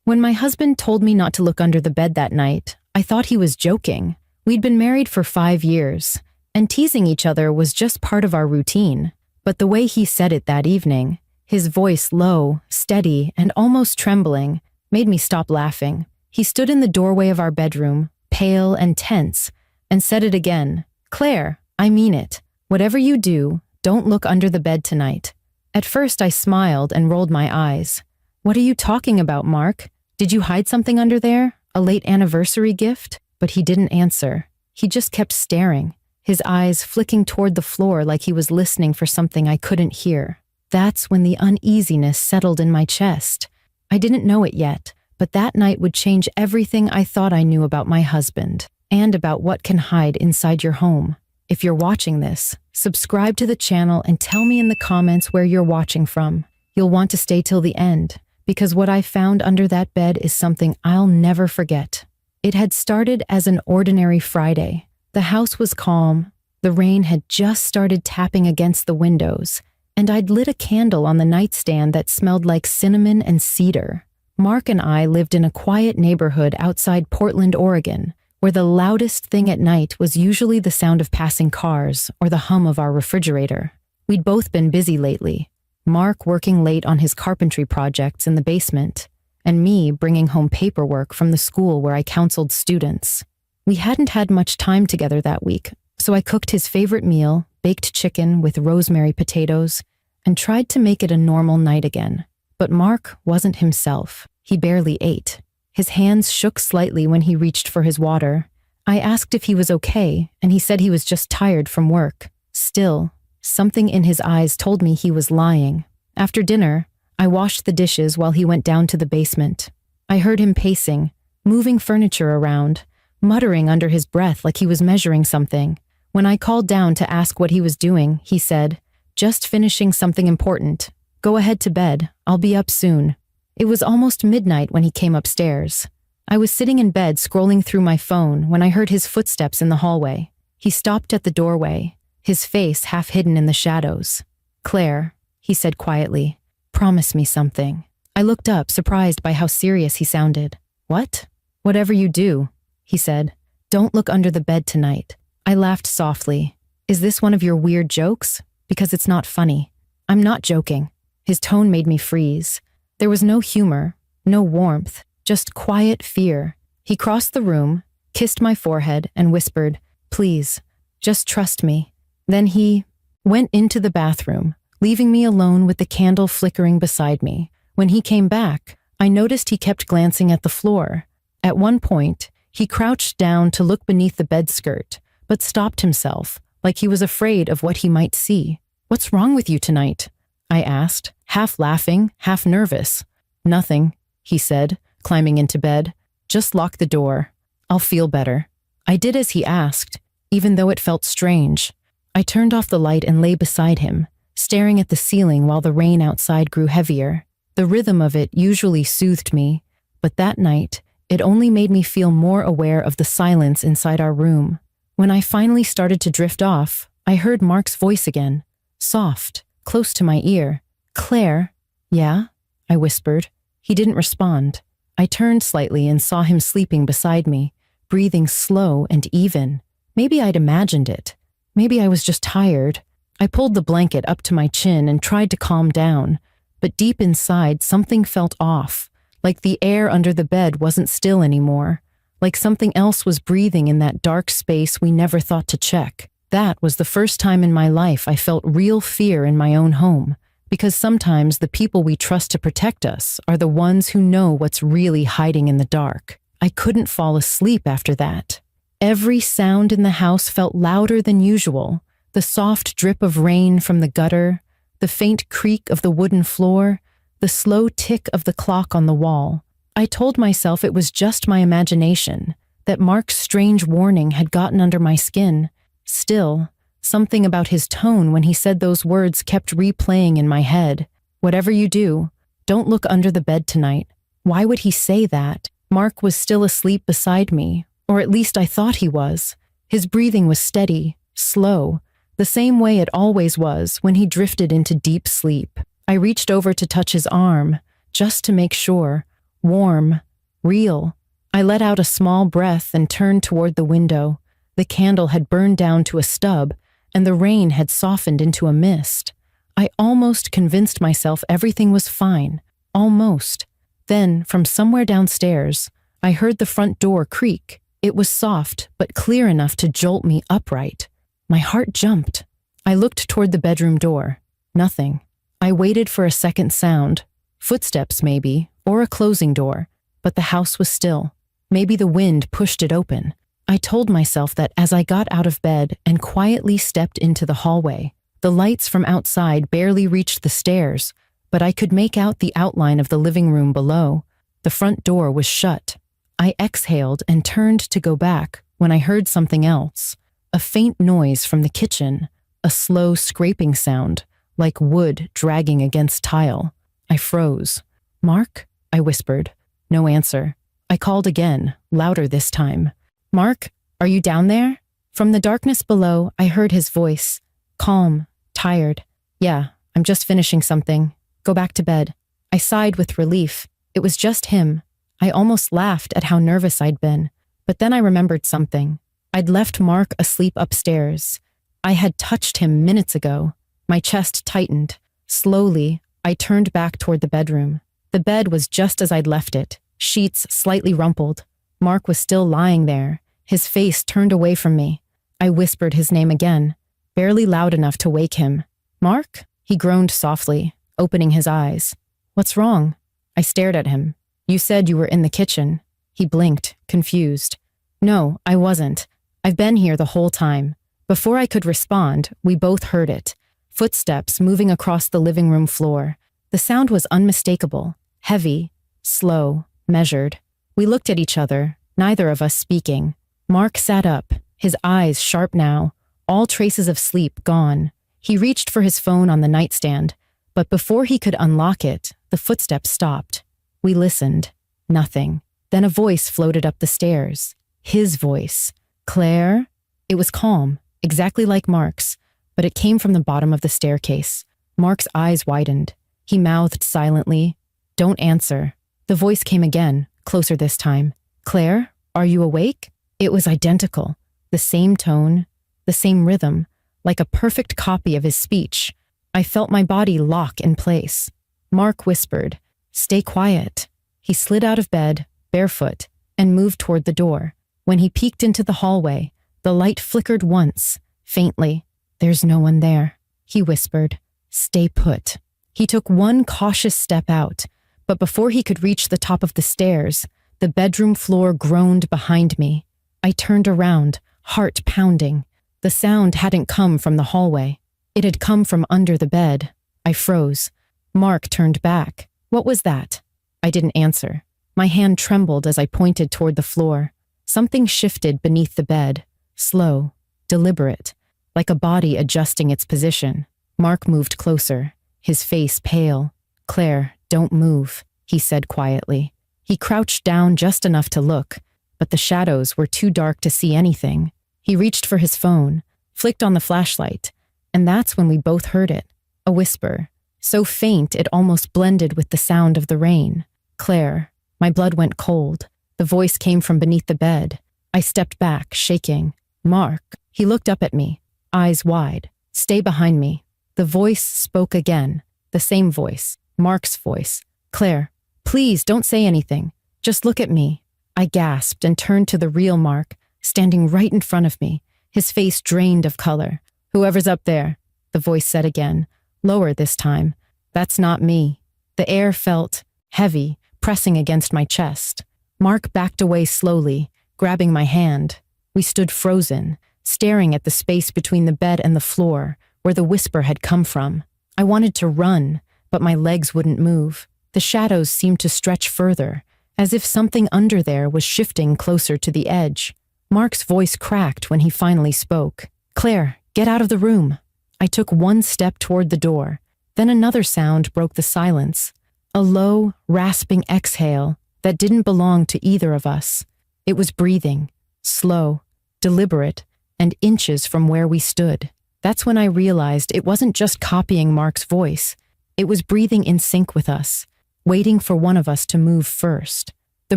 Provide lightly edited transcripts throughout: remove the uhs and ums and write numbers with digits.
When my husband told me not to look under the bed that night, I thought he was joking. We'd been married for 5 years, and teasing each other was just part of our routine. But the way he said it that evening, his voice low, steady, and almost trembling, made me stop laughing. He stood in the doorway of our bedroom, pale and tense, and said it again. "Claire, I mean it. Whatever you do, don't look under the bed tonight." At first I smiled and rolled my eyes. "What are you talking about, Mark? Did you hide something under there? A late anniversary gift?" But he didn't answer. He just kept staring, his eyes flicking toward the floor like he was listening for something I couldn't hear. That's when the uneasiness settled in my chest. I didn't know it yet, but that night would change everything I thought I knew about my husband, and about what can hide inside your home. If you're watching this, subscribe to the channel and tell me in the comments where you're watching from. You'll want to stay till the end, because what I found under that bed is something I'll never forget. It had started as an ordinary Friday. The house was calm, the rain had just started tapping against the windows, and I'd lit a candle on the nightstand that smelled like cinnamon and cedar. Mark and I lived in a quiet neighborhood outside Portland, Oregon, where the loudest thing at night was usually the sound of passing cars or the hum of our refrigerator. We'd both been busy lately, Mark working late on his carpentry projects in the basement, and me bringing home paperwork from the school where I counseled students. We hadn't had much time together that week, so I cooked his favorite meal, baked chicken with rosemary potatoes, and tried to make it a normal night again. But Mark wasn't himself. He barely ate. His hands shook slightly when he reached for his water. I asked if he was okay, and he said he was just tired from work. Still, something in his eyes told me he was lying. After dinner, I washed the dishes while he went down to the basement. I heard him pacing, moving furniture around, muttering under his breath like he was measuring something. When I called down to ask what he was doing, he said, "Just finishing something important. Go ahead to bed. I'll be up soon." It was almost midnight when he came upstairs. I was sitting in bed scrolling through my phone when I heard his footsteps in the hallway. He stopped at the doorway, his face half hidden in the shadows. "Claire," he said quietly, "promise me something." I looked up, surprised by how serious he sounded. "What?" "Whatever you do," he said, "don't look under the bed tonight." I laughed softly. "Is this one of your weird jokes? Because it's not funny." "I'm not joking." His tone made me freeze. There was no humor, no warmth, just quiet fear. He crossed the room, kissed my forehead, and whispered, "Please, just trust me." Then he went into the bathroom, leaving me alone with the candle flickering beside me. When he came back, I noticed he kept glancing at the floor. At one point, he crouched down to look beneath the bed skirt, but stopped himself, like he was afraid of what he might see. "What's wrong with you tonight?" I asked, half laughing, half nervous. "Nothing," he said, climbing into bed. "Just lock the door. I'll feel better." I did as he asked, even though it felt strange. I turned off the light and lay beside him, staring at the ceiling while the rain outside grew heavier. The rhythm of it usually soothed me, but that night, it only made me feel more aware of the silence inside our room. When I finally started to drift off, I heard Mark's voice again, soft, close to my ear. "Claire?" "Yeah?" I whispered. He didn't respond. I turned slightly and saw him sleeping beside me, breathing slow and even. Maybe I'd imagined it. Maybe I was just tired. I pulled the blanket up to my chin and tried to calm down, but deep inside something felt off, like the air under the bed wasn't still anymore, like something else was breathing in that dark space we never thought to check. That was the first time in my life I felt real fear in my own home, because sometimes the people we trust to protect us are the ones who know what's really hiding in the dark. I couldn't fall asleep after that. Every sound in the house felt louder than usual. The soft drip of rain from the gutter, the faint creak of the wooden floor, the slow tick of the clock on the wall. I told myself it was just my imagination, that Mark's strange warning had gotten under my skin. Still, something about his tone when he said those words kept replaying in my head. "Whatever you do, don't look under the bed tonight." Why would he say that? Mark was still asleep beside me, or at least I thought he was. His breathing was steady, slow, the same way it always was when he drifted into deep sleep. I reached over to touch his arm, just to make sure. warm, real. I let out a small breath and turned toward the window. The candle had burned down to a stub, and the rain had softened into a mist. I almost convinced myself everything was fine. Almost. Then, from somewhere downstairs, I heard the front door creak. It was soft, but clear enough to jolt me upright. My heart jumped. I looked toward the bedroom door. Nothing. I waited for a second sound. Footsteps, maybe, or a closing door. But the house was still. Maybe the wind pushed it open. I told myself that as I got out of bed and quietly stepped into the hallway. The lights from outside barely reached the stairs, but I could make out the outline of the living room below. The front door was shut. I exhaled and turned to go back when I heard something else. A faint noise from the kitchen, a slow scraping sound, like wood dragging against tile. I froze. "Mark?" I whispered. No answer. I called again, louder this time. "Mark, are you down there?" From the darkness below, I heard his voice. Calm, tired. "Yeah, I'm just finishing something. Go back to bed." I sighed with relief. It was just him. I almost laughed at how nervous I'd been. But then I remembered something. I'd left Mark asleep upstairs. I had touched him minutes ago. My chest tightened. Slowly, I turned back toward the bedroom. The bed was just as I'd left it, sheets slightly rumpled. Mark was still lying there, his face turned away from me. I whispered his name again, barely loud enough to wake him. "Mark?" He groaned softly, opening his eyes. "What's wrong?" I stared at him. "You said you were in the kitchen." He blinked, confused. "No, I wasn't. I've been here the whole time." Before I could respond, we both heard it. Footsteps moving across the living room floor. The sound was unmistakable, heavy, slow, measured. We looked at each other, neither of us speaking. Mark sat up, his eyes sharp now, all traces of sleep gone. He reached for his phone on the nightstand, but before he could unlock it, the footsteps stopped. We listened. Nothing. Then a voice floated up the stairs. His voice. "Claire?" It was calm, exactly like Mark's, but it came from the bottom of the staircase. Mark's eyes widened. He mouthed silently, "Don't answer." The voice came again, closer this time. "Claire, are you awake?" It was identical. The same tone, the same rhythm, like a perfect copy of his speech. I felt my body lock in place. Mark whispered, "Stay quiet." He slid out of bed, barefoot, and moved toward the door. When he peeked into the hallway, the light flickered once, faintly. "There's no one there," he whispered. "Stay put." He took one cautious step out, but before he could reach the top of the stairs, the bedroom floor groaned behind me. I turned around, heart pounding. The sound hadn't come from the hallway. It had come from under the bed. I froze. Mark turned back. "What was that?" I didn't answer. My hand trembled as I pointed toward the floor. Something shifted beneath the bed, slow, deliberate, like a body adjusting its position. Mark moved closer, his face pale. "Claire, don't move," he said quietly. He crouched down just enough to look, but the shadows were too dark to see anything. He reached for his phone, flicked on the flashlight, and that's when we both heard it. A whisper, so faint it almost blended with the sound of the rain. "Claire." My blood went cold. The voice came from beneath the bed. I stepped back, shaking. "Mark." He looked up at me, eyes wide. "Stay behind me." The voice spoke again, the same voice, Mark's voice. "Claire, please don't say anything. Just look at me." I gasped and turned to the real Mark, standing right in front of me, his face drained of color. "Whoever's up there," the voice said again, lower this time. "That's not me." The air felt heavy, pressing against my chest. Mark backed away slowly, grabbing my hand. We stood frozen, staring at the space between the bed and the floor, where the whisper had come from. I wanted to run, but my legs wouldn't move. The shadows seemed to stretch further, as if something under there was shifting closer to the edge. Mark's voice cracked when he finally spoke. "Claire, get out of the room." I took one step toward the door. Then another sound broke the silence. A low, rasping exhale that didn't belong to either of us. It was breathing, slow, deliberate, and inches from where we stood. That's when I realized it wasn't just copying Mark's voice. It was breathing in sync with us. waiting for one of us to move first. The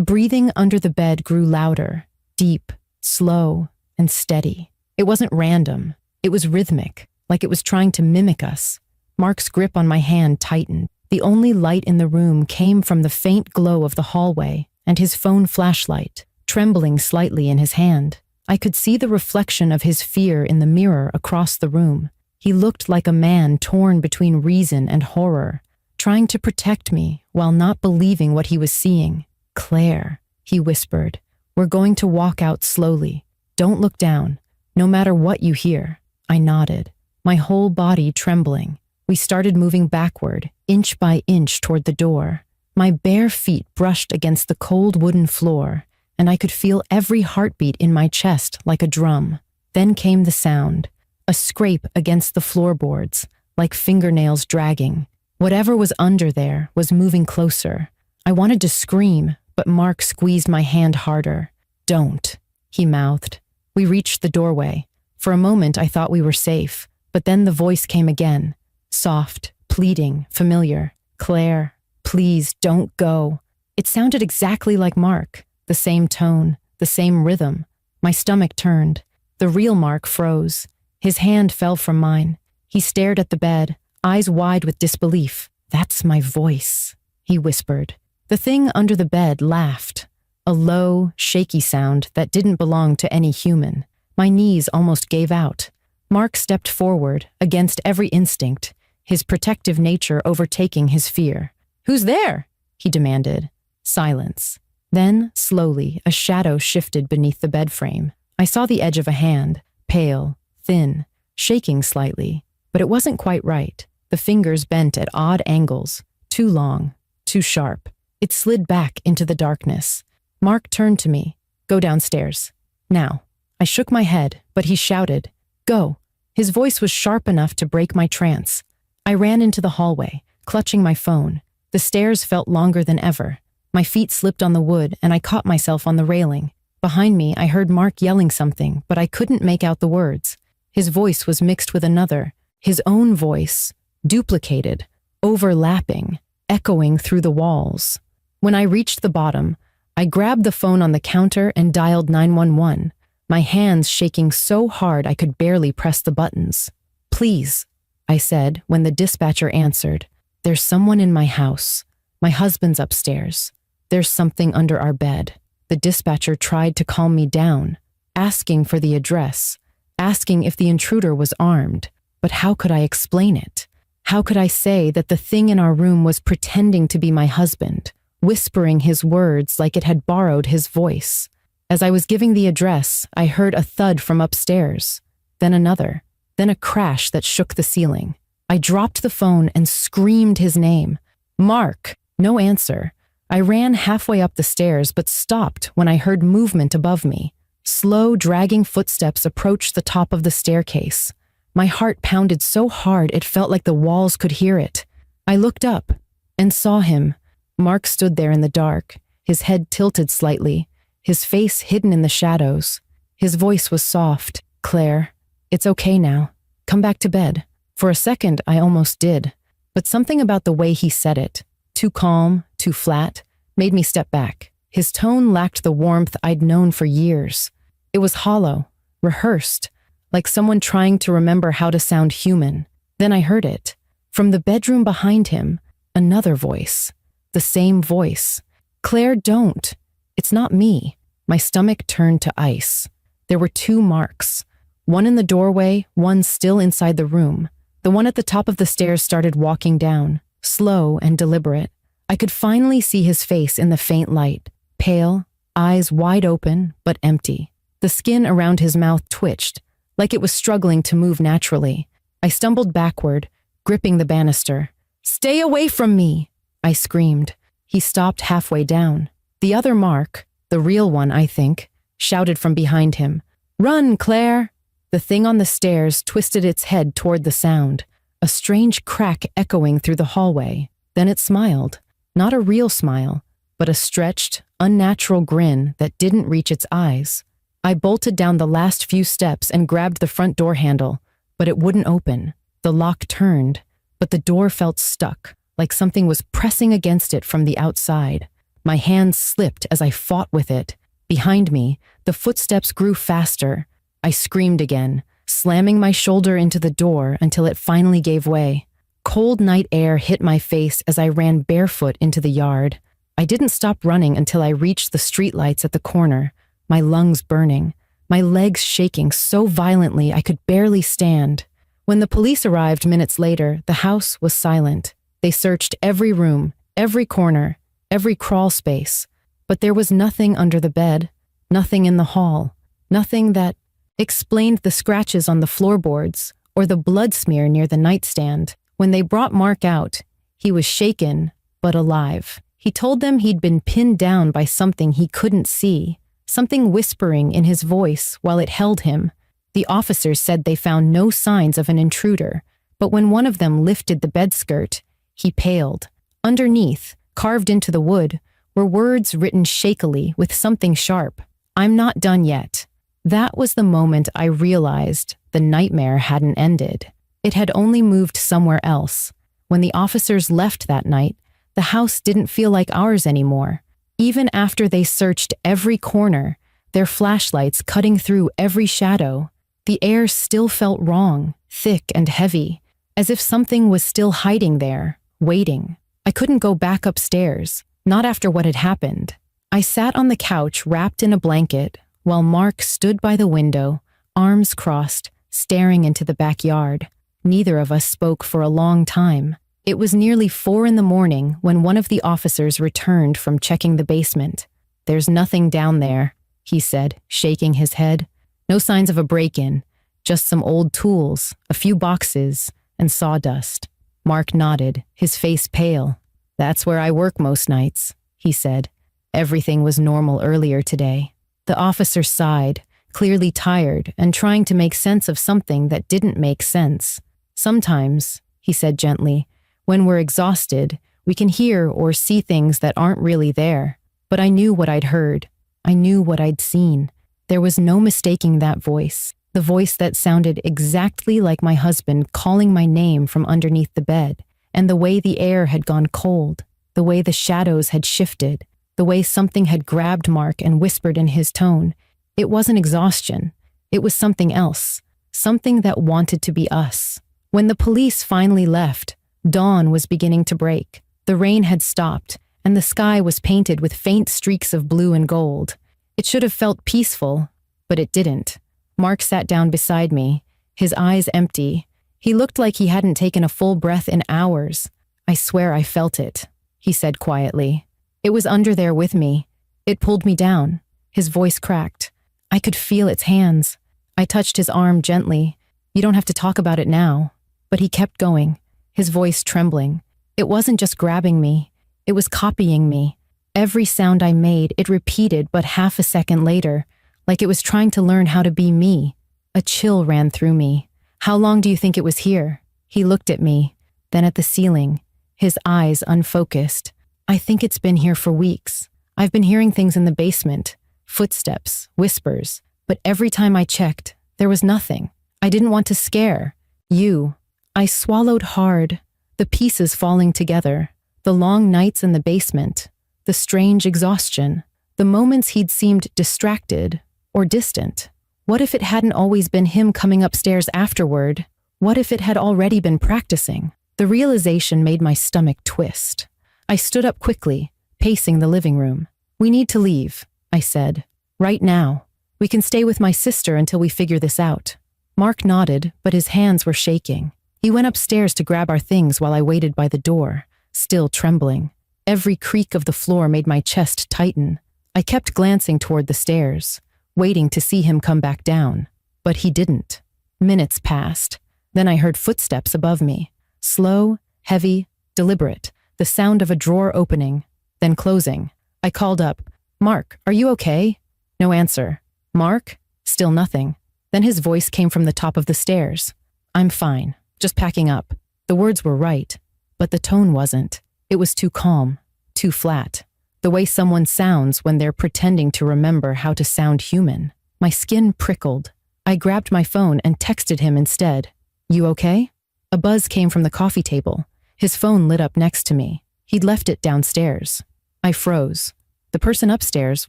breathing under the bed grew louder, deep, slow, and steady. It wasn't random. It was rhythmic, like it was trying to mimic us. Mark's grip on my hand tightened. The only light in the room came from the faint glow of the hallway and his phone flashlight, trembling slightly in his hand. I could see the reflection of his fear in the mirror across the room. He looked like a man torn between reason and horror, trying to protect me while not believing what he was seeing. "Claire," he whispered, "we're going to walk out slowly. Don't look down, no matter what you hear." I nodded, my whole body trembling. We started moving backward, inch by inch toward the door. My bare feet brushed against the cold wooden floor, and I could feel every heartbeat in my chest like a drum. Then came the sound, a scrape against the floorboards, like fingernails dragging. Whatever was under there was moving closer. I wanted to scream, but Mark squeezed my hand harder. "Don't," he mouthed. We reached the doorway. For a moment I thought we were safe, but then the voice came again. Soft, pleading, familiar. "Claire, please don't go." It sounded exactly like Mark. The same tone, the same rhythm. My stomach turned. The real Mark froze. His hand fell from mine. He stared at the bed, eyes wide with disbelief. "That's my voice," he whispered. The thing under the bed laughed, a low, shaky sound that didn't belong to any human. My knees almost gave out. Mark stepped forward, against every instinct, his protective nature overtaking his fear. "Who's there?" he demanded. Silence. Then, slowly, a shadow shifted beneath the bed frame. I saw the edge of a hand, pale, thin, shaking slightly, but it wasn't quite right. The fingers bent at odd angles, too long, too sharp. It slid back into the darkness. Mark turned to me. "Go downstairs. Now." I shook my head, but he shouted, "Go." His voice was sharp enough to break my trance. I ran into the hallway, clutching my phone. The stairs felt longer than ever. My feet slipped on the wood, and I caught myself on the railing. Behind me, I heard Mark yelling something, but I couldn't make out the words. His voice was mixed with another, his own voice, duplicated, overlapping, echoing through the walls. When I reached the bottom, I grabbed the phone on the counter and dialed 911, my hands shaking so hard I could barely press the buttons. "Please," I said when the dispatcher answered. "There's someone in my house. My husband's upstairs. There's something under our bed." The dispatcher tried to calm me down, asking for the address, asking if the intruder was armed. But how could I explain it? How could I say that the thing in our room was pretending to be my husband, whispering his words like it had borrowed his voice? As I was giving the address, I heard a thud from upstairs, then another, then a crash that shook the ceiling. I dropped the phone and screamed his name. "Mark!" No answer. I ran halfway up the stairs but stopped when I heard movement above me. Slow, dragging footsteps approached the top of the staircase. My heart pounded so hard it felt like the walls could hear it. I looked up and saw him. Mark stood there in the dark, his head tilted slightly, his face hidden in the shadows. His voice was soft. "Claire, it's okay now. Come back to bed." For a second, I almost did. But something about the way he said it, too calm, too flat, made me step back. His tone lacked the warmth I'd known for years. It was hollow, rehearsed, like someone trying to remember how to sound human. Then I heard it. From the bedroom behind him, another voice. The same voice. "Claire, don't. It's not me." My stomach turned to ice. There were two Marks. One in the doorway, one still inside the room. The one at the top of the stairs started walking down, slow and deliberate. I could finally see his face in the faint light, pale, eyes wide open but empty. The skin around his mouth twitched, like it was struggling to move naturally. I stumbled backward, gripping the banister. "Stay away from me!" I screamed. He stopped halfway down. The other Mark, the real one, I think, shouted from behind him. "Run, Claire!" The thing on the stairs twisted its head toward the sound, a strange crack echoing through the hallway. Then it smiled. Not a real smile, but a stretched, unnatural grin that didn't reach its eyes. I bolted down the last few steps and grabbed the front door handle, but it wouldn't open. The lock turned, but the door felt stuck, like something was pressing against it from the outside. My hands slipped as I fought with it. Behind me, the footsteps grew faster. I screamed again, slamming my shoulder into the door until it finally gave way. Cold night air hit my face as I ran barefoot into the yard. I didn't stop running until I reached the streetlights at the corner, my lungs burning, my legs shaking so violently I could barely stand. When the police arrived minutes later, the house was silent. They searched every room, every corner, every crawl space, but there was nothing under the bed, nothing in the hall, nothing that explained the scratches on the floorboards or the blood smear near the nightstand. When they brought Mark out, he was shaken, but alive. He told them he'd been pinned down by something he couldn't see, something whispering in his voice while it held him. The officers said they found no signs of an intruder, but when one of them lifted the bed skirt, he paled. Underneath, carved into the wood, were words written shakily with something sharp. "I'm not done yet." That was the moment I realized the nightmare hadn't ended. It had only moved somewhere else. When the officers left that night, the house didn't feel like ours anymore. Even after they searched every corner, their flashlights cutting through every shadow, the air still felt wrong, thick and heavy, as if something was still hiding there, waiting. I couldn't go back upstairs, not after what had happened. I sat on the couch wrapped in a blanket, while Mark stood by the window, arms crossed, staring into the backyard. Neither of us spoke for a long time. It was nearly 4 a.m. when one of the officers returned from checking the basement. "There's nothing down there," he said, shaking his head. "No signs of a break-in, just some old tools, a few boxes, and sawdust." Mark nodded, his face pale. "That's where I work most nights," he said. "Everything was normal earlier today." The officer sighed, clearly tired and trying to make sense of something that didn't make sense. "Sometimes," he said gently, "when we're exhausted, we can hear or see things that aren't really there. But I knew what I'd heard. I knew what I'd seen. There was no mistaking that voice, the voice that sounded exactly like my husband calling my name from underneath the bed, and the way the air had gone cold, the way the shadows had shifted, the way something had grabbed Mark and whispered in his tone. It wasn't exhaustion. It was something else, something that wanted to be us. When the police finally left, dawn was beginning to break. The rain had stopped, and the sky was painted with faint streaks of blue and gold. It should have felt peaceful, but it didn't. Mark sat down beside me, his eyes empty. He looked like he hadn't taken a full breath in hours. "I swear I felt it," he said quietly. "It was under there with me. It pulled me down." His voice cracked. I could feel its hands. I touched his arm gently. "You don't have to talk about it now." But he kept going, his voice trembling. It wasn't just grabbing me. It was copying me. Every sound I made, it repeated but half a second later, like it was trying to learn how to be me. A chill ran through me. "How long do you think it was here?" He looked at me, then at the ceiling, his eyes unfocused. "I think it's been here for weeks. I've been hearing things in the basement, footsteps, whispers, but every time I checked, there was nothing. I didn't want to scare you." I swallowed hard, the pieces falling together, the long nights in the basement, the strange exhaustion, the moments he'd seemed distracted or distant. What if it hadn't always been him coming upstairs afterward? What if it had already been practicing? The realization made my stomach twist. I stood up quickly, pacing the living room. "We need to leave," I said. "Right now. We can stay with my sister until we figure this out." Mark nodded, but his hands were shaking. He went upstairs to grab our things while I waited by the door, still trembling. Every creak of the floor made my chest tighten. I kept glancing toward the stairs, waiting to see him come back down. But he didn't. Minutes passed. Then I heard footsteps above me. Slow, heavy, deliberate, the sound of a drawer opening, then closing. I called up, "Mark, are you okay?" No answer. "Mark?" Still nothing. Then his voice came from the top of the stairs. "I'm fine. Just packing up." The words were right, but the tone wasn't. It was too calm, too flat. The way someone sounds when they're pretending to remember how to sound human. My skin prickled. I grabbed my phone and texted him instead. "You okay?" A buzz came from the coffee table. His phone lit up next to me. He'd left it downstairs. I froze. The person upstairs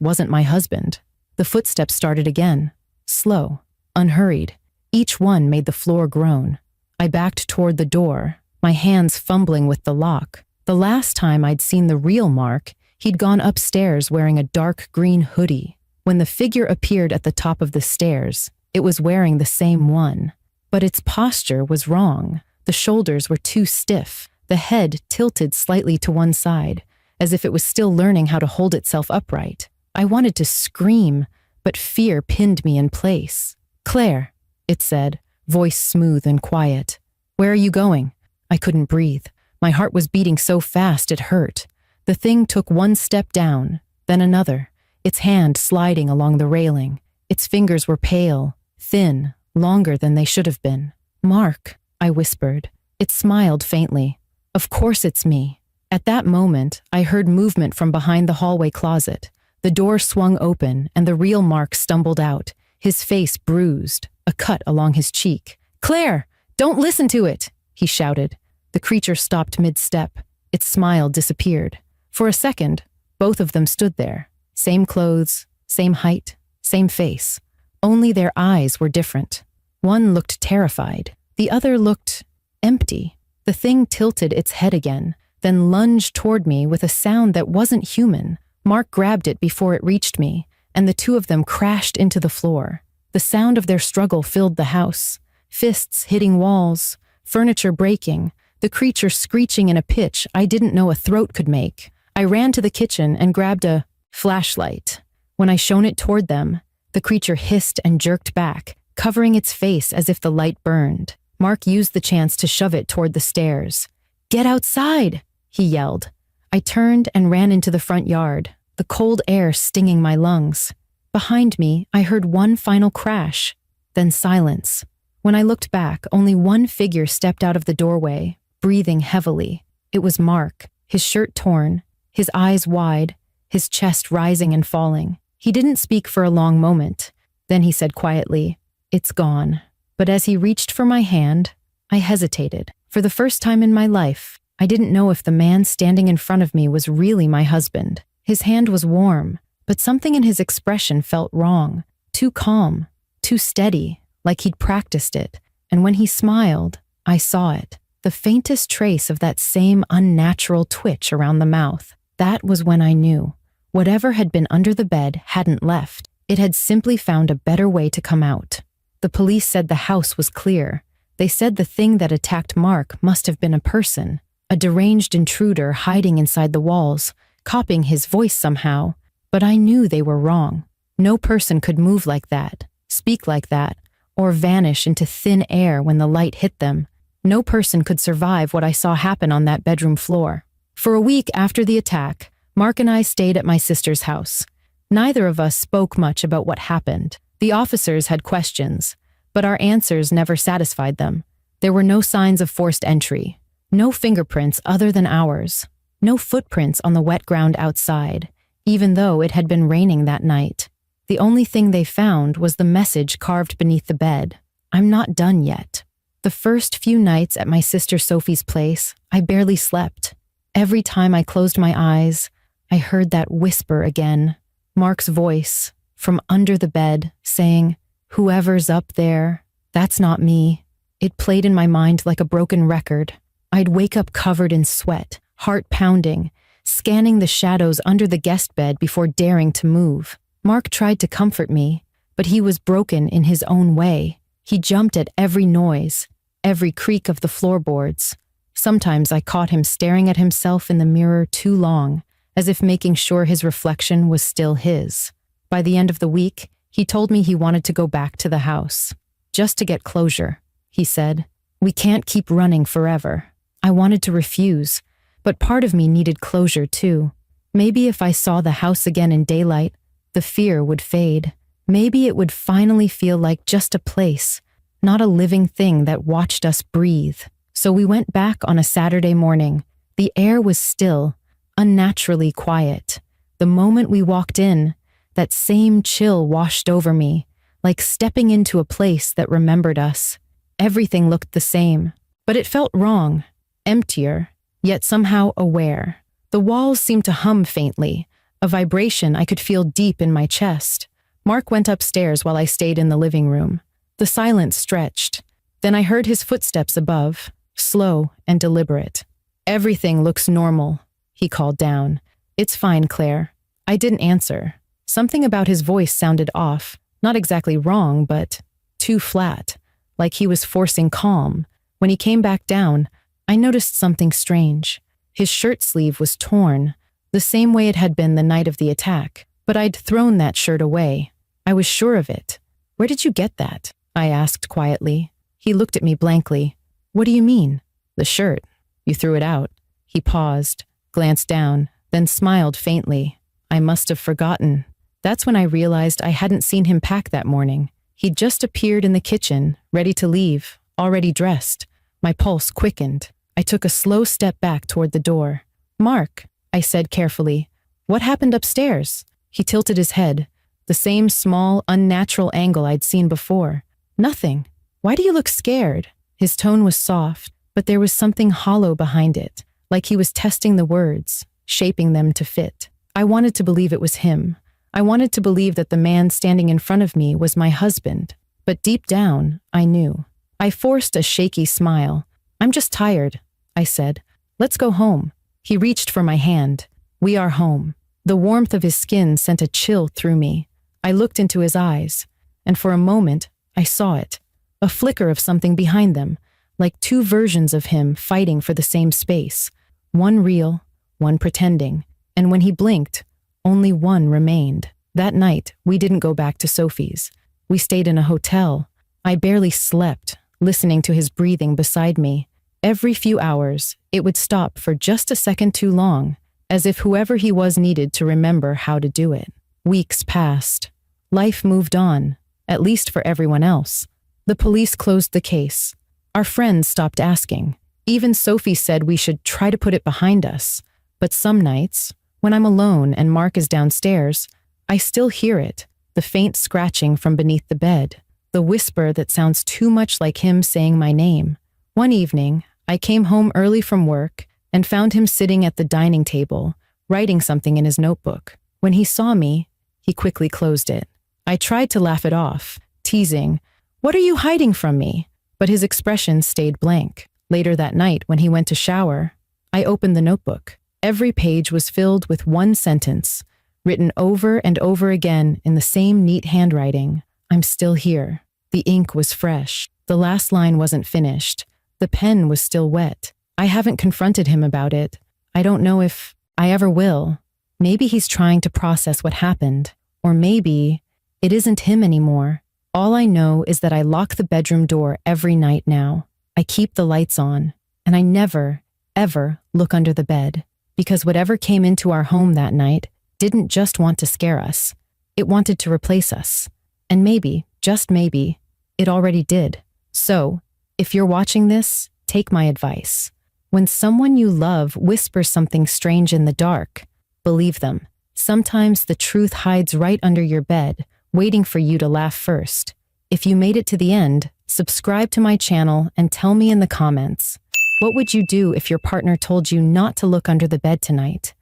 wasn't my husband. The footsteps started again. Slow, unhurried. Each one made the floor groan. I backed toward the door, my hands fumbling with the lock. The last time I'd seen the real Mark, he'd gone upstairs wearing a dark green hoodie. When the figure appeared at the top of the stairs, it was wearing the same one. But its posture was wrong. The shoulders were too stiff, the head tilted slightly to one side, as if it was still learning how to hold itself upright. I wanted to scream, but fear pinned me in place. "Claire," it said, voice smooth and quiet. "Where are you going?" I couldn't breathe. My heart was beating so fast it hurt. The thing took one step down, then another, its hand sliding along the railing. Its fingers were pale, thin, longer than they should have been. "Mark," I whispered. It smiled faintly. "Of course it's me." At that moment, I heard movement from behind the hallway closet. The door swung open, and the real Mark stumbled out, his face bruised, a cut along his cheek. "Claire, don't listen to it!" he shouted. The creature stopped mid-step. Its smile disappeared. For a second, both of them stood there. Same clothes, same height, same face. Only their eyes were different. One looked terrified. The other looked empty. The thing tilted its head again, then lunged toward me with a sound that wasn't human. Mark grabbed it before it reached me, and the two of them crashed into the floor. The sound of their struggle filled the house. Fists hitting walls, furniture breaking, the creature screeching in a pitch I didn't know a throat could make. I ran to the kitchen and grabbed a flashlight. When I shone it toward them, the creature hissed and jerked back, covering its face as if the light burned. Mark used the chance to shove it toward the stairs. "Get outside!" he yelled. I turned and ran into the front yard, the cold air stinging my lungs. Behind me, I heard one final crash, then silence. When I looked back, only one figure stepped out of the doorway, breathing heavily. It was Mark, his shirt torn, his eyes wide, his chest rising and falling. He didn't speak for a long moment. Then he said quietly, "It's gone." But as he reached for my hand, I hesitated. For the first time in my life, I didn't know if the man standing in front of me was really my husband. His hand was warm, but something in his expression felt wrong. Too calm, too steady, like he'd practiced it. And when he smiled, I saw it. The faintest trace of that same unnatural twitch around the mouth. That was when I knew. Whatever had been under the bed hadn't left. It had simply found a better way to come out. The police said the house was clear. They said the thing that attacked Mark must have been a person, a deranged intruder hiding inside the walls, copying his voice somehow. But I knew they were wrong. No person could move like that, speak like that, or vanish into thin air when the light hit them. No person could survive what I saw happen on that bedroom floor. For a week after the attack, Mark and I stayed at my sister's house. Neither of us spoke much about what happened. The officers had questions, but our answers never satisfied them. There were no signs of forced entry, no fingerprints other than ours, no footprints on the wet ground outside, even though it had been raining that night. The only thing they found was the message carved beneath the bed. "I'm not done yet." The first few nights at my sister Sophie's place, I barely slept. Every time I closed my eyes, I heard that whisper again. Mark's voice, from under the bed, saying, "Whoever's up there, that's not me." It played in my mind like a broken record. I'd wake up covered in sweat, heart pounding, scanning the shadows under the guest bed before daring to move. Mark tried to comfort me, but he was broken in his own way. He jumped at every noise, every creak of the floorboards. Sometimes I caught him staring at himself in the mirror too long, as if making sure his reflection was still his. By the end of the week, he told me he wanted to go back to the house. "Just to get closure," he said. "We can't keep running forever." I wanted to refuse, but part of me needed closure too. Maybe if I saw the house again in daylight, the fear would fade. Maybe it would finally feel like just a place, not a living thing that watched us breathe. So we went back on a Saturday morning. The air was still, unnaturally quiet. The moment we walked in, that same chill washed over me, like stepping into a place that remembered us. Everything looked the same, but it felt wrong, emptier, yet somehow aware. The walls seemed to hum faintly, a vibration I could feel deep in my chest. Mark went upstairs while I stayed in the living room. The silence stretched. Then I heard his footsteps above, slow and deliberate. "Everything looks normal," he called down. "It's fine, Claire." I didn't answer. Something about his voice sounded off, not exactly wrong, but too flat, like he was forcing calm. When he came back down, I noticed something strange. His shirt sleeve was torn, the same way it had been the night of the attack, but I'd thrown that shirt away. I was sure of it. "Where did you get that?" I asked quietly. He looked at me blankly. "What do you mean?" "The shirt. You threw it out." He paused, glanced down, then smiled faintly. I must have forgotten. That's when I realized I hadn't seen him pack that morning. He'd just appeared in the kitchen, ready to leave, already dressed. My pulse quickened. I took a slow step back toward the door. "Mark," I said carefully, "what happened upstairs?" He tilted his head, the same small, unnatural angle I'd seen before. "Nothing. Why do you look scared?" His tone was soft, but there was something hollow behind it, like he was testing the words, shaping them to fit. I wanted to believe it was him. I wanted to believe that the man standing in front of me was my husband, but deep down, I knew. I forced a shaky smile. "I'm just tired," I said. "Let's go home." He reached for my hand. "We are home." The warmth of his skin sent a chill through me. I looked into his eyes, and for a moment, I saw it. A flicker of something behind them, like two versions of him fighting for the same space. One real, one pretending. And when he blinked, only one remained. That night, we didn't go back to Sophie's. We stayed in a hotel. I barely slept, listening to his breathing beside me. Every few hours, it would stop for just a second too long, as if whoever he was needed to remember how to do it. Weeks passed. Life moved on, at least for everyone else. The police closed the case. Our friends stopped asking. Even Sophie said we should try to put it behind us. But some nights, when I'm alone and Mark is downstairs, I still hear it, the faint scratching from beneath the bed, the whisper that sounds too much like him saying my name. One evening, I came home early from work and found him sitting at the dining table, writing something in his notebook. When he saw me, he quickly closed it. I tried to laugh it off, teasing, "What are you hiding from me?" But his expression stayed blank. Later that night, when he went to shower, I opened the notebook. Every page was filled with one sentence, written over and over again in the same neat handwriting. "I'm still here." The ink was fresh. The last line wasn't finished. The pen was still wet. I haven't confronted him about it. I don't know if I ever will. Maybe he's trying to process what happened. Or maybe it isn't him anymore. All I know is that I lock the bedroom door every night now. I keep the lights on, and I never, ever look under the bed. Because whatever came into our home that night didn't just want to scare us. It wanted to replace us. And maybe, just maybe, it already did. So, if you're watching this, take my advice. When someone you love whispers something strange in the dark, believe them. Sometimes the truth hides right under your bed, waiting for you to laugh first. If you made it to the end, subscribe to my channel and tell me in the comments, what would you do if your partner told you not to look under the bed tonight?